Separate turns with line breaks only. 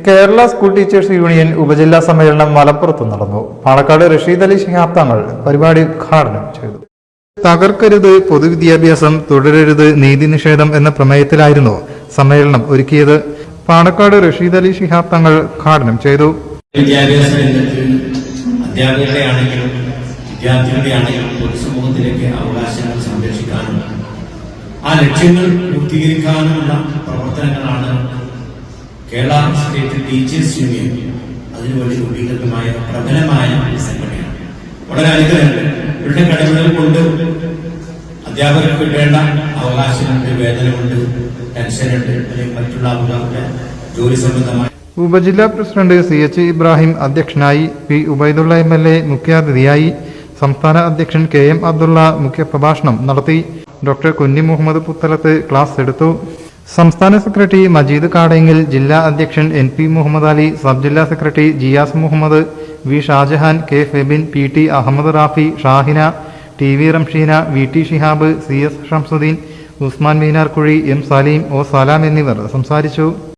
Kerala school teachers union ഉപജില്ലാ സമ്മേളനം മലപ്പുറത്ത് നടന്നു. പാണക്കാട് റഷീദ് അലി ശിഹാബ് തങ്ങൾ പരിപാടി ഉദ്ഘാടനം ചെയ്തു. തകർക്കരുത് പൊതുവിദ്യാഭ്യാസം, തുടരരുത് നീതി നിഷേധം എന്ന പ്രമേയത്തിലായിരുന്നു സമ്മേളനം ഒരുക്കിയത്. പാണക്കാട് റഷീദ് അലി ശിഹാബ് തങ്ങൾ ഉദ്ഘാടനം ചെയ്തു.
വിദ്യാഭ്യാസ രംഗത്തിൽ അധ്യാപകരുടെ ആണെങ്കിലും വിദ്യാർത്ഥികളുടെ ആണെങ്കിലും പൊതുസമൂഹത്തിലേക്ക് അവകാശങ്ങൾ സംരക്ഷിക്കാനും ആ ലക്ഷ്യങ്ങൾ പൂർത്തീകരിക്കാനുമുള്ള പ്രവർത്തനങ്ങളാണ് കേരള സ്റ്റേറ്റ് ടീച്ചേഴ്സ് യൂണിയൻ അതിനുവേണ്ടി രൂപീകൃതമായ പ്രബലമായ സംഘടനയാണ്. വളരെ അനുഗ്രഹമുണ്ട്. ഇവരുടെ കടമകൾ കൊണ്ട് അധ്യാപകർക്ക് കിട്ടേണ്ട അവകാശമുണ്ട്, വേതനമുണ്ട്, പെൻഷനുണ്ട്, അല്ലെങ്കിൽ മറ്റുള്ള അവകാശ ജോലി സംബന്ധമായ.
ഉപജില്ലാ പ്രസിഡന്റ് CH ഇബ്രാഹിം അധ്യക്ഷനായി. പി ഉബൈദുള്ള MLA മുഖ്യാതിഥിയായി. സംസ്ഥാന അധ്യക്ഷൻ KM അബ്ദുള്ള മുഖ്യപ്രഭാഷണം നടത്തി. ഡോക്ടർ കുഞ്ഞി മുഹമ്മദ് പുത്തലത്ത് ക്ലാസ് എടുത്തു. സംസ്ഥാന സെക്രട്ടറി മജീദ് കാടേങ്ങിൽ, ജില്ലാ അധ്യക്ഷൻ NP മുഹമ്മദ് അലി, സബ് ജില്ലാ secretary Jiyas Muhammad, V Shajahan, K Febin, PT Ahammad Rafi, Shahina, TV Ramsheena, VT Shihab, CS Shamsuddin, Usman Meenarkuzhi, M Saleem, O Salam എന്നിവർ സംസാരിച്ചു.